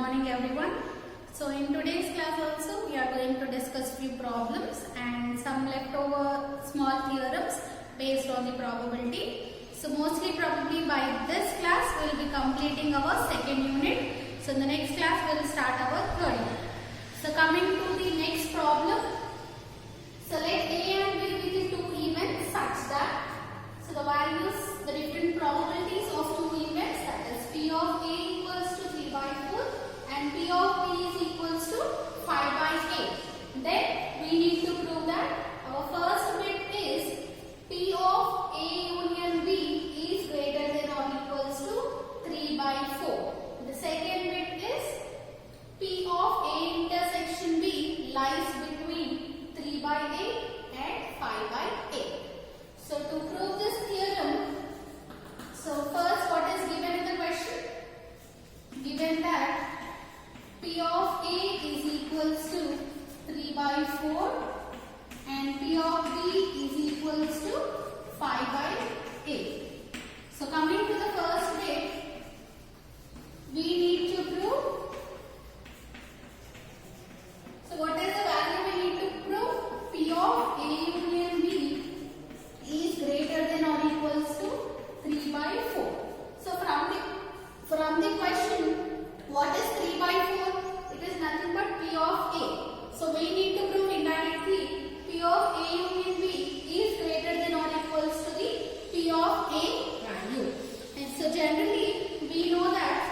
morning everyone. So in today's class also we are going to discuss few problems and some leftover small theorems based on the probability. So mostly probably by this class we will be completing our second unit. So in the next class we will start our third unit. So coming to the next problem. So let A and B be the two events such that the values, the different probabilities of two events, that is P of A equals to 3 by 4 and P of B is equals to 5 by 8. Then we need to prove that our first bit is P of A union B is greater than or equals to 3 by 4. The second bit is P of A intersection B lies between 3 by 8 and 5 by 8. So to prove this theorem, so first what is given in the question? Given that P of A is equals to 3 by 4 and P of B is equals to 5 by 8. So coming to the first bit, we need to prove. So what is the value we need to prove? P of A union B is greater than or equals to 3 by 4. So from the question, what is 3 by 4? It is nothing but P of A. So we need to prove indirectly P of A union B is greater than or equals to the P of A value. And so generally we know that.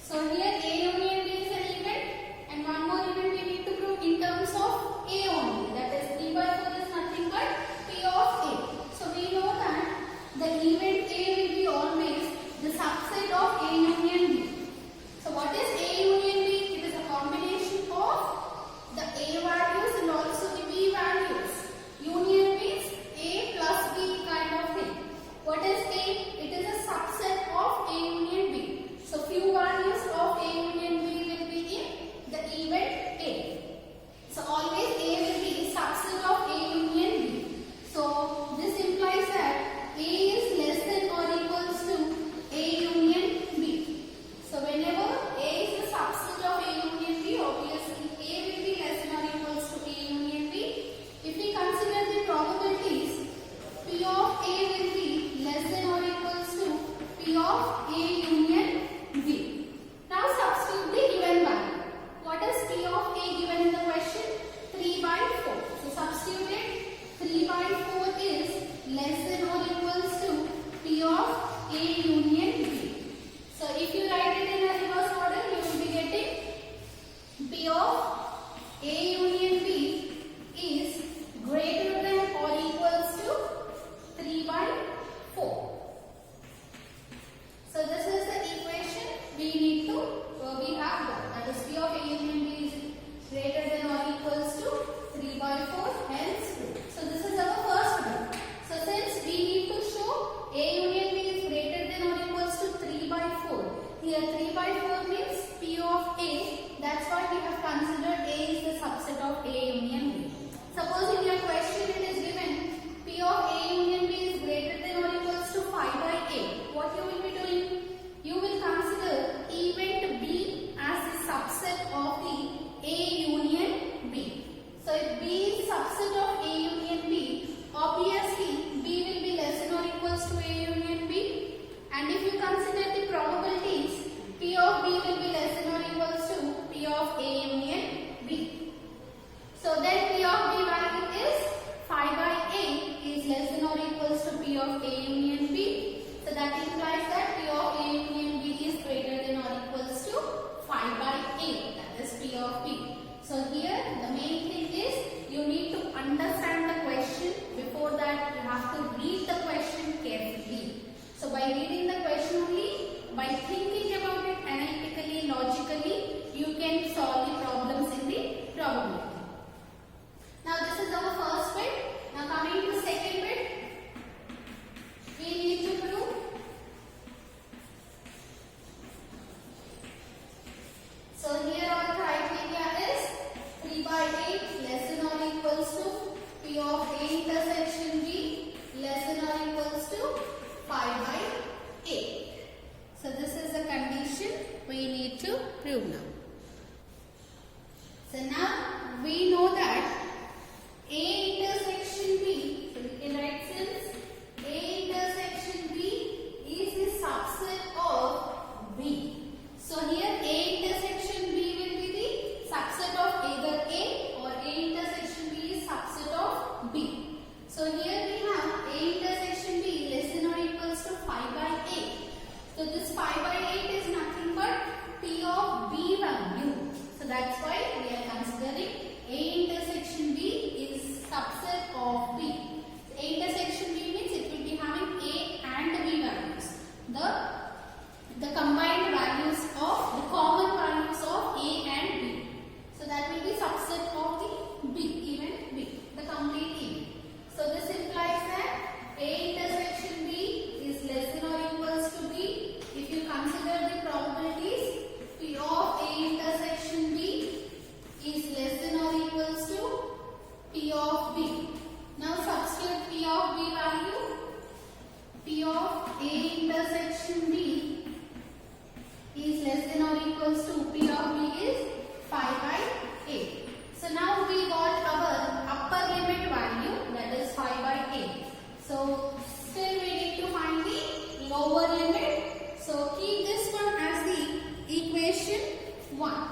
So here A union B is an event and one more event we need to prove in terms of A only. That is 3 by 4 is nothing but P of A. So we know that the event A will be always the subset of A union B. So what is A union B? It is a combination of the A values and also the B values. Union means A plus B kind of thing. What is A? It is a subset of A union B. So few values of A union B will be in the event A. So always A will be subset of A union B. So this implies that A is less than or equals to A union B. So whenever A is the subset of A union B, obviously A will be less than or equals to A union B. If we consider the probabilities, P of A will be less than or equals to P of A union B. Now substitute the given value. What is P of A given in the question? 3 by 4. So substitute it. 3 by 4 is less than or equals to P of A union B. So if you write it in a reverse order, you will be getting P of A union B is greater than or equals to 3 by 4. So this is the equation we need to, we have done. That is P of A union B is greater than or equals to 3 by 4, hence 2. So this is our first one. So since we need to show A union B is greater than or equals P of A intersection B is less than or equals to P of B is 5 by 8. So now we got our upper limit value, that is 5 by 8. So still we need to find the lower limit. So keep this one as the equation 1.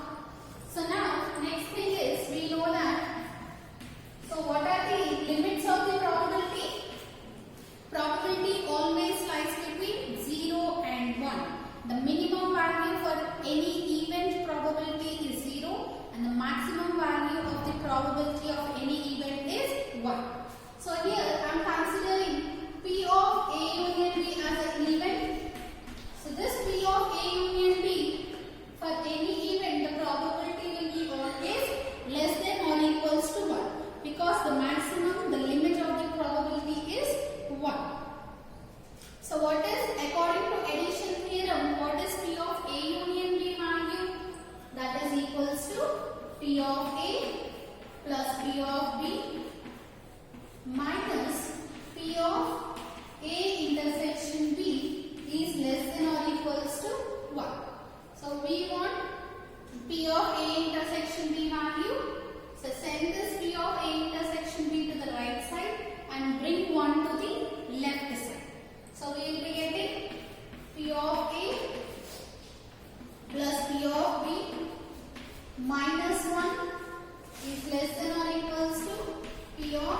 So now next thing is we know that, so what are the limits of the probability? Probability always lies between 0 and 1. The minimum value for any event probability is 0 and the maximum value of the probability of any event is 1. So here I am considering P of A union B as an event. So this P of A union B, for any event the probability will be always less than or equals to 1 because the maximum, the limit of the probability is 1. So what is, according to addition theorem, what is P of A union B value? That is equals to P of A plus P of B minus P of A intersection B is less than or equals to 1. So we want P of A intersection B value. So send this P of A intersection B to the right side and bring 1 to the left side. So we will be getting P of A plus P of B minus 1 is less than or equals to P of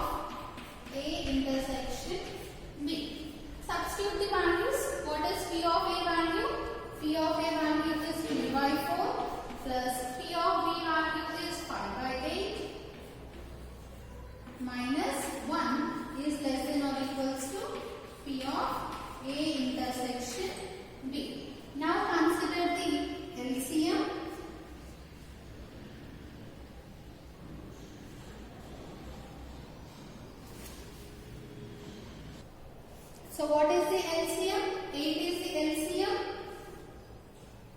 A intersection B. Substitute the values. What is P of A value? P of A value is 3 by 4 plus P of B value is 5 by 8 minus 1 is less than or equals to P of A intersection B. Now consider the LCM. So what is the LCM? 8 is the LCM.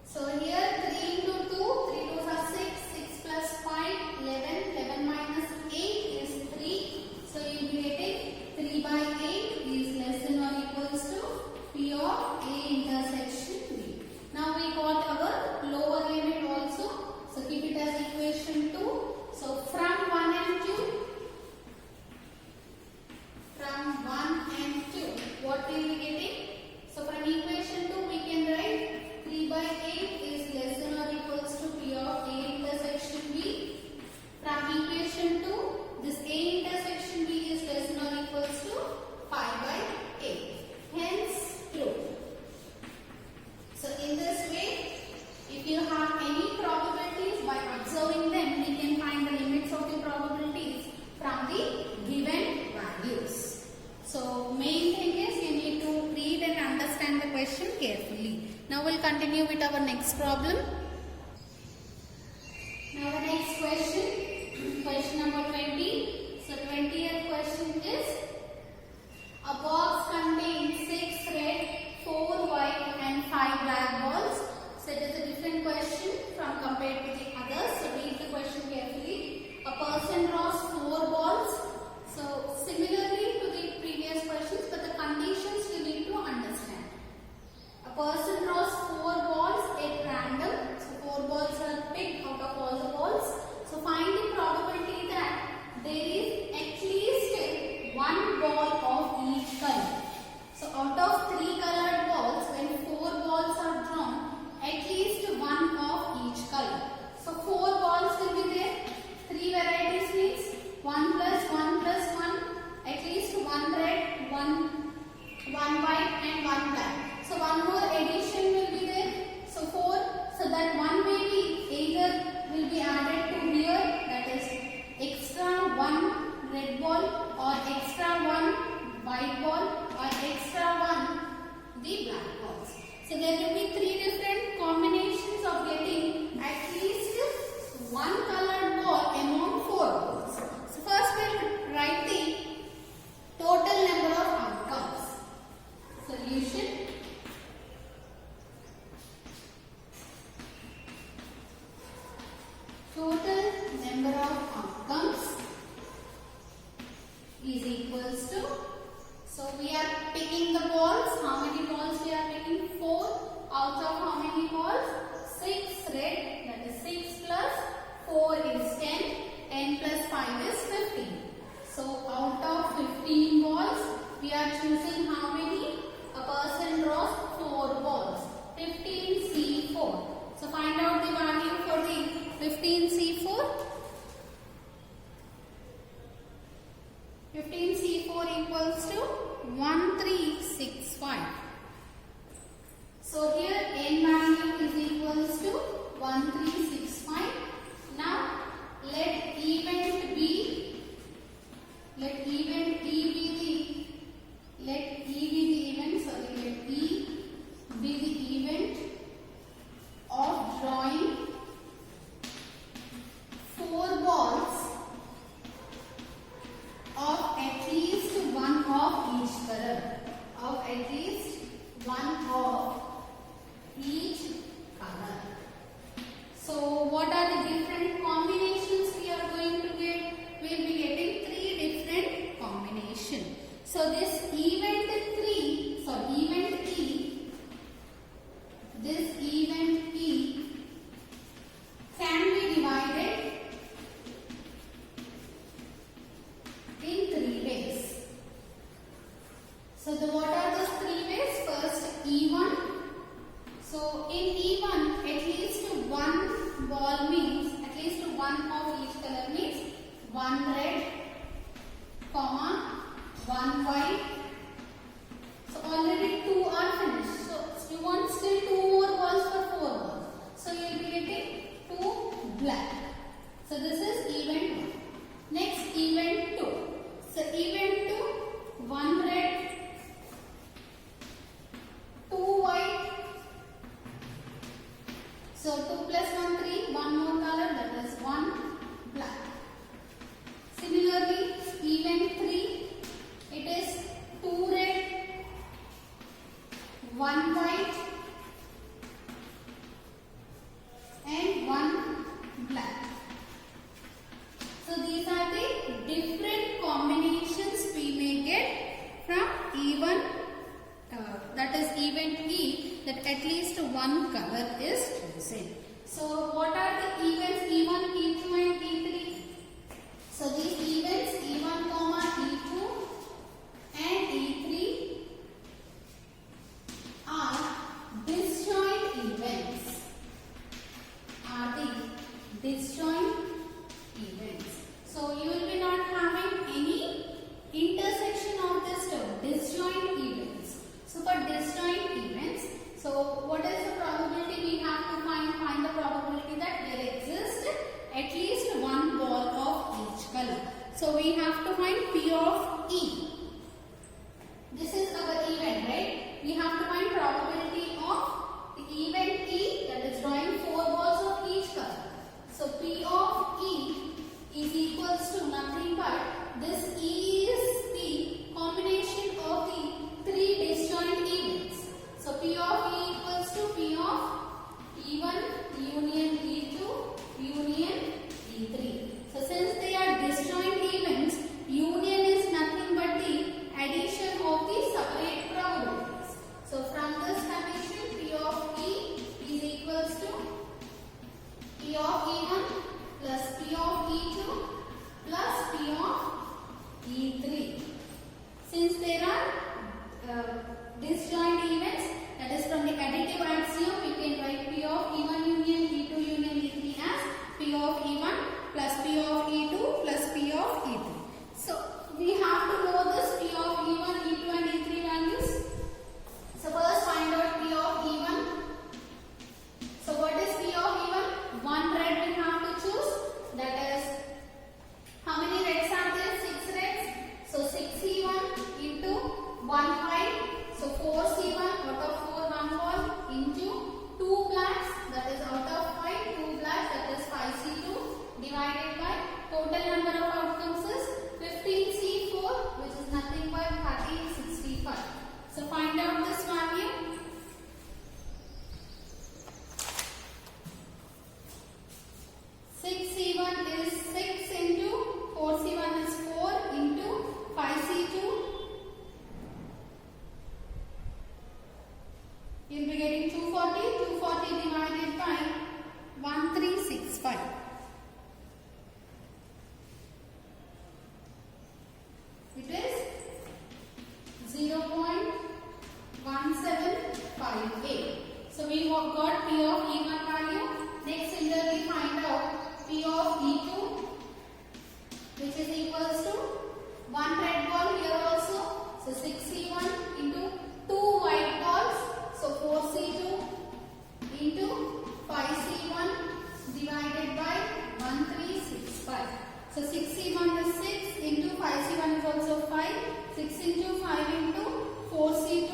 So here 3 into 2, 3 2s are 6, 6 plus 5, 11, 11 minus 8 is 3. So you will be getting 3 by 8 is less than or equals to P of A intersection B. Now we got our lower limit also. So keep it as equation 2. So from 1 and 2, from 1 and 2, what will be getting? So from equation 2 we can write 3 by 8 is less than or equals to P of A intersection B. From equation 2, this A intersection B is less than or equals to 5 by 8. Hence true. So in this way, if you have any probabilities, by observing them we can find the limits of the probabilities from the given values. So main thing is you need to read and understand the question carefully. Now we'll continue with our next problem. Now the next question, question number 20. So 20th question is, a box contains 6 red, 4 white and 5 black balls. So it is a different question from compared to the others. So read the question carefully. A person draws 4 balls. So similarly to the previous questions, but the conditions you need to understand. A person draws 4 balls at random. So 4 balls are picked out of all the balls. So find the probability that there is at least 1 ball of each color. 1 red, comma 1 white. So already 2 are finished. So you want still 2 more balls for 4 balls. So you will be getting 2 black. So this is event 1. Next event 2. So event 2, 1 red, 2 white. So 2 plus 1 3, 1 more color, that is 1 black. Similarly, event 3, it is 2 red, 1 white and 1 black. So these are the different combinations we may get from even that is event E, that at least one color is chosen. So what are the events E1, E2 and E3? So these events E1, E2 and E3 are disjoint events. Are the disjoint events. So you will be not having any intersection of this term, disjoint events. So for disjoint events, so what is the probability we have to find? Find the probability that there exists at least one ball of each color. So we have to find P of E. This is our event, right? We have to find probability of the event E, that is drawing 4 balls of each color. So P of E is equals to nothing but this E is the combination of the 3 disjoint events. So P of E equals to P of E1 union E2 union E3. So since they are disjoint events, union is nothing but the addition of the separate probabilities. So from this condition, P of E is equals to P of E1 plus P of E2 plus P of E3. Since there are disjoint events, that is from the additive axiom, we can write P of E1 union E2 union E3 as P of E1 plus P of E2 plus P of E3. So we have to know this P of E1, E2 and E3 values. So first find out P of E1. So what is P of E1? 1 red we have to choose. That is, how many reds are there? 6 reds. So 6C1 into 1 white. So 4C1 out of 4, 1 ball into 2 blacks. That is out of 5, 2 blacks. That is 5C2 divided by total number of outcomes is 15C4, which is nothing but 1365. So find out this value. 6C1 is 6 into 4C1 is 4 into 5C2. You will be getting 240. 240 divided by 1365. It is 0.1758. So we got P of E1 value. Next, similarly find out P of E2, which is equals to 1 red ball here also. So 6C1 into 2 white balls. So 4C2 into 5C1 divided by 1365. So 6C1 is 6 into 5C1 is also 5. 6 into 5 into 4C2.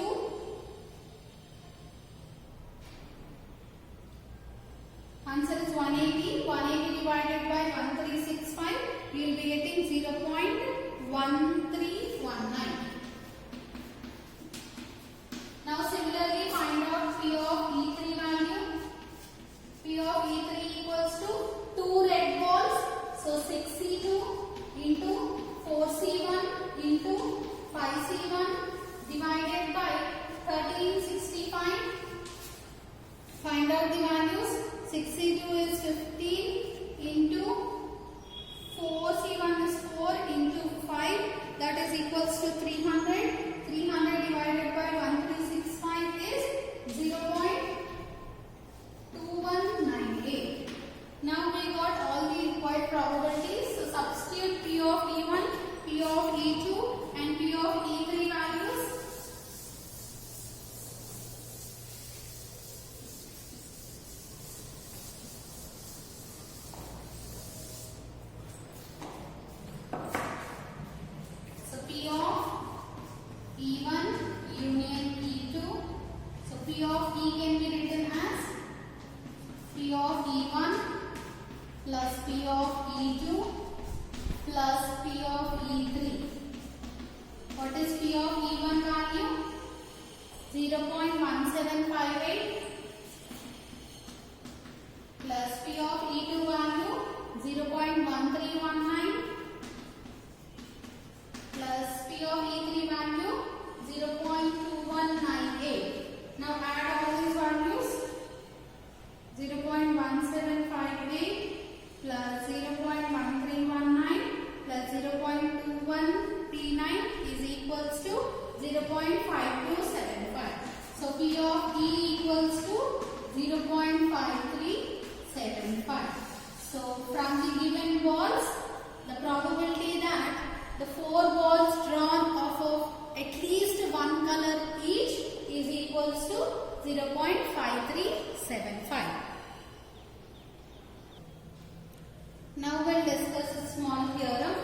Answer is 180. 180 divided by 1365. We will be getting 0.1319. Now similarly find out P of E3 value. P of E3 equals to 2 red balls. So 6C2 into 4C1 into 5C1 divided by 1365. Find out the values. 6C2 is 15 into 4C1 is 4 into 5. That is equals to 300. 300 divided by 1365 is 0.2198. Now we got all the required probabilities. So substitute P P of E can be written as P of E1 plus P of E2 plus P of E3. What is P of E1 value? 0.1758 plus P of E2 value 0.1319 plus P of E3 value 0.2198. Now add all these values. 0.1758 plus 0.1319 plus 0.2139 is equals to 0.5275. So P of E equals to 0.5375. So from the given balls, the probability that the 4 balls drawn of at least one color each is equals to 0.5375. Now we'll discuss a small theorem.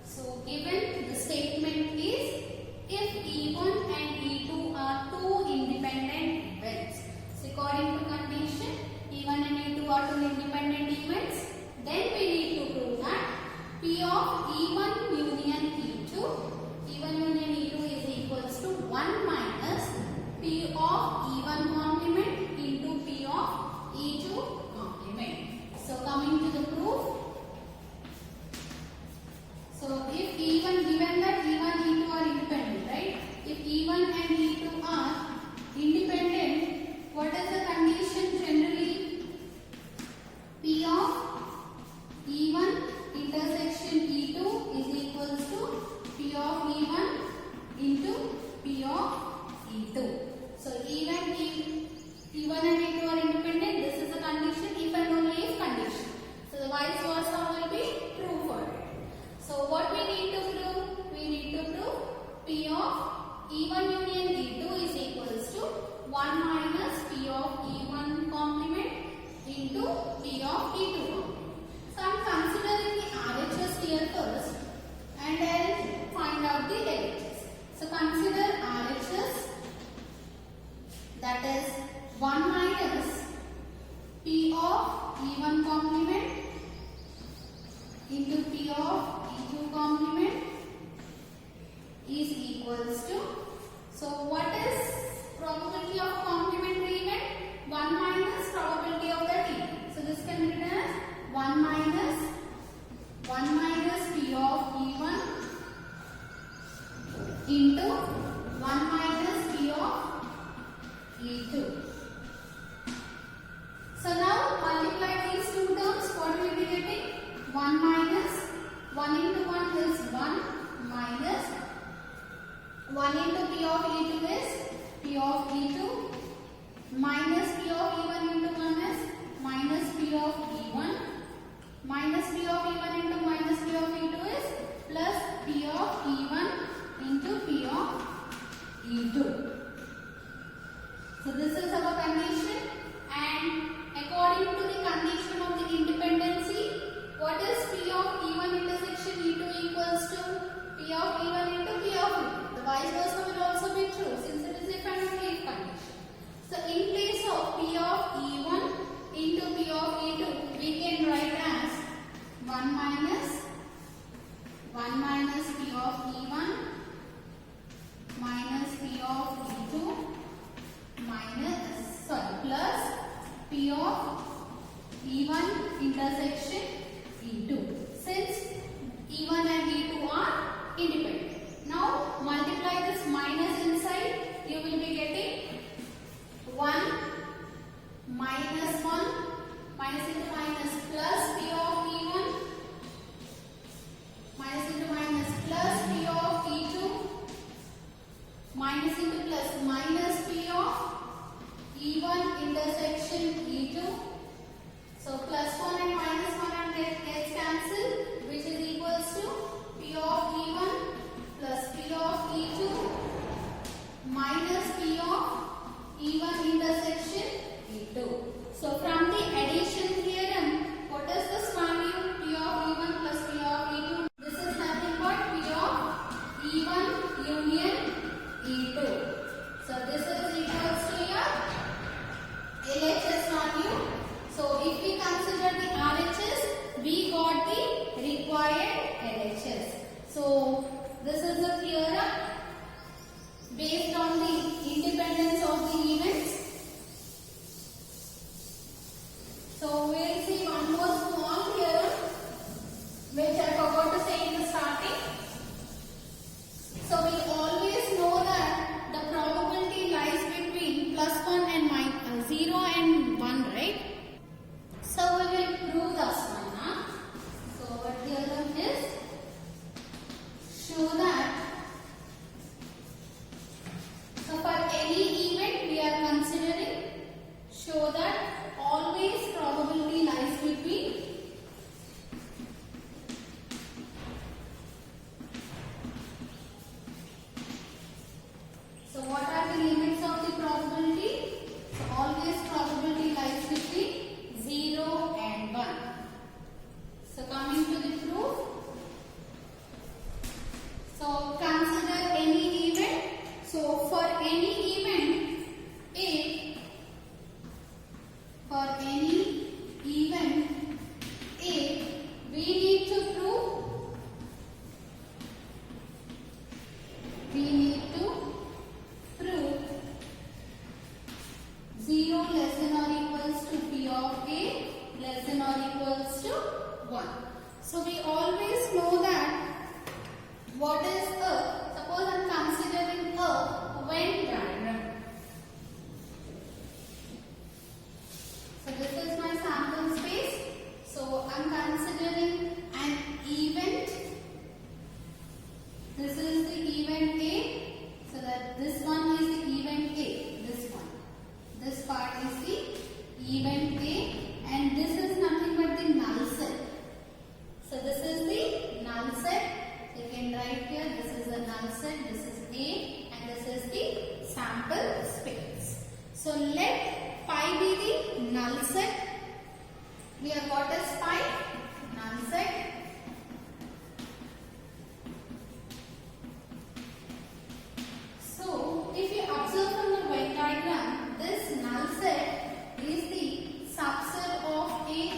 So given the statement is, if E1 and E2 are two independent events. So according to condition, E1 and E2 are two independent events. Then we need to prove that P of E1 union E2, E1 union E2 is equals to 1 minus P of E1 complement into P of E2 complement. So coming to the proof. So if E1, given that E1 and E2 are independent, right? If E1 and E2 are independent, what is the condition generally? P of E1 intersection E2 is equals to P of E1 into P of E2. So even if E1 and E2 are independent, this is the condition, if and only if condition. So the vice versa will be true for it. So what we need to prove? We need to prove P of E1 union E2 is equals to 1 minus P of E1 complement into P of E2 complement. So I am considering the RHS here first and I'll find out the LHS. So consider RHS, that is 1 minus P of E1 complement into P of E2 complement is equals to, so what is probability of complementary event? 1 minus probability of that event. So this can be written as 1 minus P of E1 into 1 minus P of E2. So now multiply these two terms, what will be getting? 1 minus 1 into 1 is 1 minus 1 into P of E2 is P of E2 minus P of E1 into 1 is minus P of E1 minus P of E1 into minus P of E2 is plus P of E1 into P of E2. So this is our condition, and according to the condition of the independency, what is P of E1 intersection E2 equals to P of E1 into P of E2. The vice versa will also be true since it is if and only if condition. So in place of P of E1 into P of E2, we can write as 1 minus P of E1 minus P of E2 plus P of E1 intersection E2, since E1 and E2 are independent. Now multiply this minus inside, you will be getting 1 minus 1 minus into minus plus P of E1 minus into minus plus P of E2 minus into plus minus P of E1 intersection E2. So plus 1 and minus 1 and gets cancelled, which is equals to P of E1 plus P of E2 minus P of 0 less than or equals to P of A less than or equals to 1. So we always know that what is a, suppose I am considering a Venn diagram. So this is my sample space. So I am considering an event. This is the event A. So that this one is the event A. This one. This part is the event A. And this is nothing but the null set. So this is the null set. You can write here, this is the null set, this is A, and this is the sample space. So let pi be the null set. We have got as pi, null set. So if you observe from the Venn diagram, this null set is the subset of A,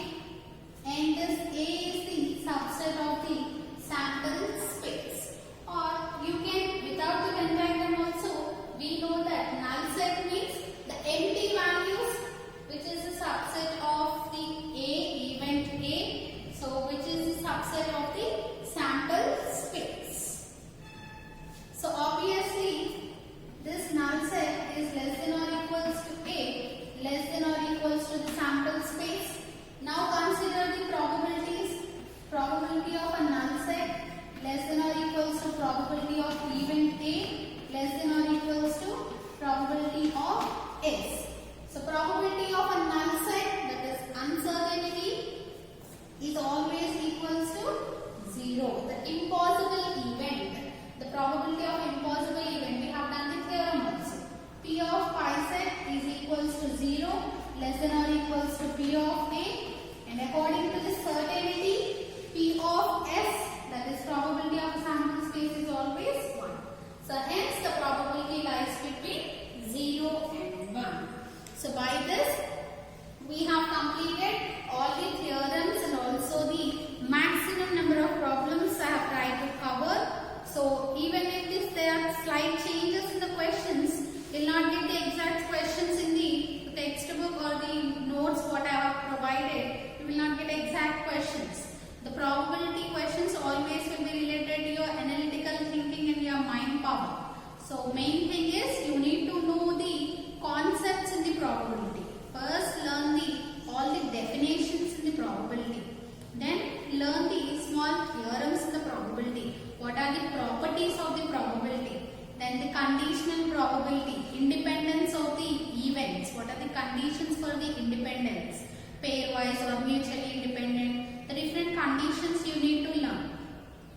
and this A is the subset of the sample space. Or you can, without the Venn diagram also, we know that null set means the empty values, which is a subset of the A, event A, so which is the subset of the sample space. So obviously this null set is less than or equals to A, less than or equals to the sample space. Now consider the probabilities. Probability of a null set less than or equals to probability of event A less than or equals to probability of S. So probability of a null set, that is uncertainty, is always equals to 0. The impossible event, the probability of impossible event, we have done the theorem also. P of pi set is equals to 0 less than or equals to P of A, and according to the certainty, P of S, that is probability of a sample space, is always 1. So hence the probability lies between 0 and 1. So by this we have completed all the theorems and also the maximum number of problems I have tried to cover. So even if there are slight changes in the questions, you will not get the exact questions in the textbook or the notes what I have provided. You will not get exact questions. The probability questions always will be related to your analytical thinking and your mind power. So main thing is you need to know the concepts in the probability. First learn all the definitions in the probability. Then learn the small theorems in the probability. What are the properties of the probability? Then the conditional probability, independence of the events. What are the conditions for the independence? Pairwise or mutually independent. The different conditions you need to learn.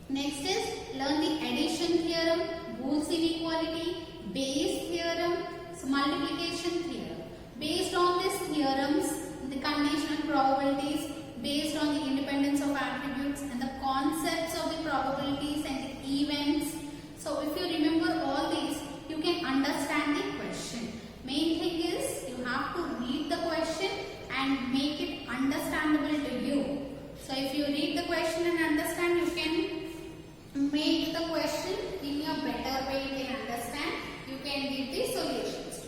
Next is learn the addition theorem, Boole's inequality, Bayes theorem, so multiplication theorem. Based on these theorems, the conditional probabilities, based on the independence of attributes and the concepts of the probabilities and the events. So if you remember all these, you can understand the question. Main thing is you have to read the question and make it understandable to you. So if you read the question and understand, you can make the question in a better way. You can understand. You can give the solutions.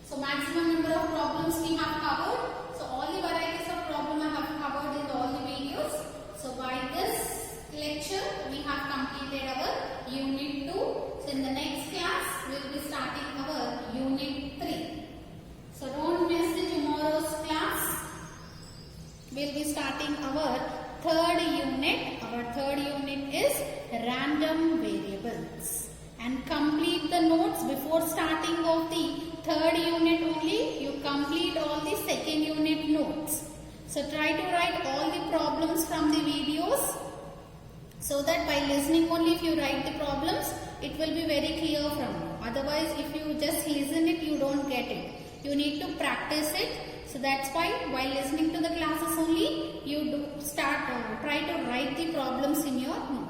So maximum number of problems we have covered. So all the varieties of problem I have covered in all the videos. So by this lecture we have completed our unit 2. So in the next class we will be starting our unit 3. So don't miss the tomorrow's class. We will be starting our third unit. Our third unit is random variables. And complete the notes before starting of the third unit only. You complete all the second unit notes. So try to write all the problems from the videos, so that by listening only, if you write the problems, it will be very clear from you. Otherwise, if you just listen it, you don't get it. You need to practice it. So that's why while listening to the classes only, you do try to write the problems in your notes.